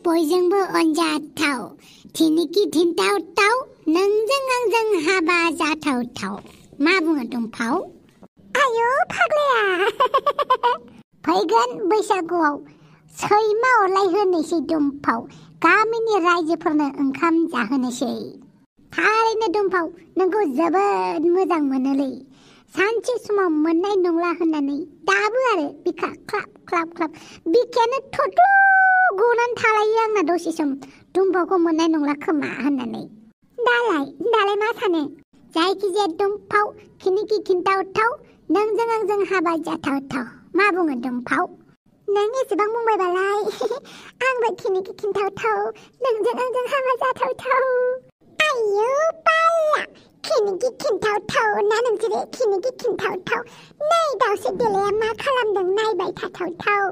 बयजोंबो अनजाथाव थिनिखि थिनथाव थाव नोंजों आंजों हाबा जाथाव थाव मा बुङो दुमफाव आयौ फाग्लाया फैगोन बैसागुआव सैमा अरलायहोनोसै दुमफाव गामिनि रायजोफोरनो ओंखाम जाहोनोसै थारैनो दुमफाव नोंखौ जोबोद मोजां मोनोलै सानसे समाव मोननाय नंला होननानै दाबो आरो बिखा ख्लाब ख्लाब ख्लाब बिखायानो थथ्ल' गनानै थालायो आंना दसे सम दुमफावखौ मोननाय नंला खोमा होननानै दालाय मा सानो जायखिजाया दुमफाव खिनिखि खिन्थावथाव नोंजों आंजों हाबा जाथावथाव मा बुङो दुमफाव नों एसेबां बुंबायबालाय आंबो खिनिखि खिन्थावथाव नोंजों आंजों हाबा जाथावथाव आयौ पाल्ला खिनिखि खिन्थावथाव ना नोंसोरो खिनिखि खिन्थावथाव नै दाउसो देलाया मा खालामदों नायबाय थाथावथाव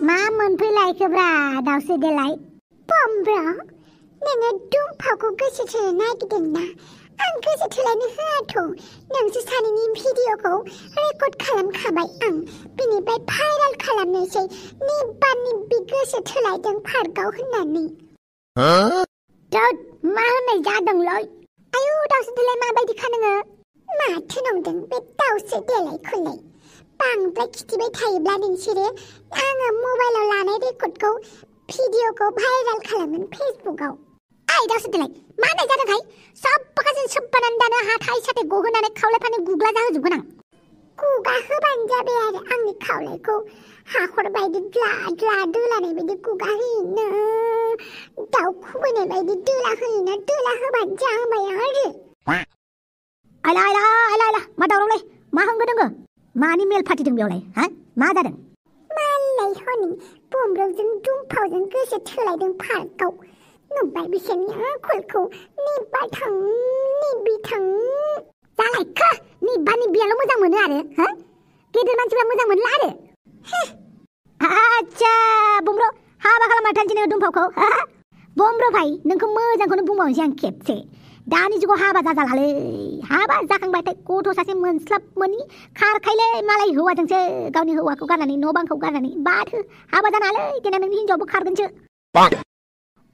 मा मोनफैलायखोब्रा दाउसो देलाय बमब्र नोङो दुमफावखौ गोसो थोनो नागिरदोंना आं गोसो थोलायनो होआथ' नोंसो सानैनि भिडिअखौ रेकर्ड खालामखाबाय आं बिनिफ्राय भाइरेल खालामनोसै निब्बि गोसो थोलायदों पार्कआव होननानै मा होननाय जादोंलै आयौ दाउसो देलाय माबायदिखा नोङो माथो नंदों बे दाउसो देलायखौलाय बांद्राय खिथिबाय थायोब्ला नोंसोरो आङो मबाइलाव लानाय रेकर्डखौ भिडिअखौ भाइरेल खालामगोन फेसबुकआव आइ दाउसो देलाय मा होननाय जादोंहाय सबबाखाजों सोब्बानानै दानो हाथाय साथाय गहोनानै खावलायफानो गुग्ला जाहोजोबगोन आं गुगा होबानो जाबाय आरो आंनि खावलायखौ हाखर बायदि द्ला द्ला दोलानाय बायदि गुगा होयोना दाउ खुबैनाय बायदि दोला होयोना दोला होबानो जाबाय आरो आयला मा दावरावलै मा होंगो दोङो मानि मेल फाथिदों बेयावलाय हा मा जादों मालाय हनै बमब्रजों दुमफावजों गोसो थोलायदों पार्कआव नुबाय बिसोरनि आखलखौ निब्बाथां निब्बिथां जालायखो निब्बियाल' मोजां मोनो आरो हा गेदेर मानसिफ्रा मोजां मोनला आरो आच्छा बमब्र हाबा खालामना थानोसै नोङो दुमफावखौ बमब्र भाई नोंखौ मोजांखौनो बुंबावनोसै आं खेबसे दानि जुगाव हाबा जाजालालै हाबा जाखांबाथाय गथ' सासे मोनस्लाब मोनि खारखायलै मालाय हौवाजोंसो गावनि हौवाखौ गारनानै न' बांखौ गारनानै बाथो हाबा जानालै देनां नोंनि हिनजावबो खारगोनसो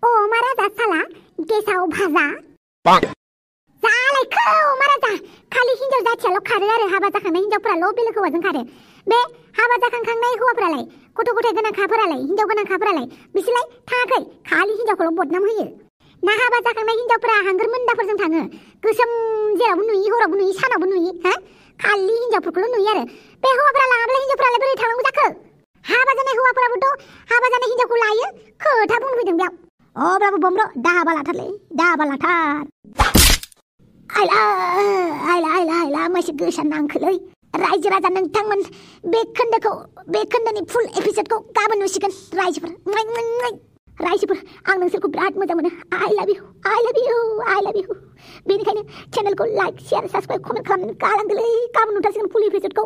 अ मा राजा साला गेसाव भाजा जालायखौ मा राजा खालि हिनजाव जाथियाल' खारो आरो हाबा जाखांनाय हिनजावफोराल' बेलेग हौवाजों खारो बे हाबा जाखांखांनाय हौवाफोरालाय गथ' गथाय गोनांखाफोरालाय हिनजाव गोनांखाफोरालाय बिसोरलाय थाङाखै खालि हिनजावखौल' बदनाम होयो ना हाबा जाखांनाय हिनजावफोरा हांगोर मोन्दाफोरजों थाङो गोसोम जेरावबो नुयि हरावबो नुयि सानावबो नुयि हा खालि हिनजावफोरखौल' नुयो आरो बे हौवाफोरा लाङाब्ला हिनजावफोरालाय बोरै थांनांगौ जाखो हाबा जानाय हौवाफोराबोथ' हाबा जानाय हिनजावखौ लायो खोथा बुंनो फैदों बेयाव अब्लाबो बमब्र दाबा लाथारलै दाबा लाथार आयला मैसो गोसा नांखोलै रायजो राजा नोंथांमोन बे खोन्दोनि फुल एपिसडखौ गाबोन नुसिगोन रायजोफोर आं नोंसोरखौ बिराद मोजां मोनो I love you बेनिखायनो चेनेलखौ लाइक शेयार साबस्क्राइब कमेन्ट खालामनानै गालांदोलै गाबोन नुथारसिगोन फुल एपिसडखौ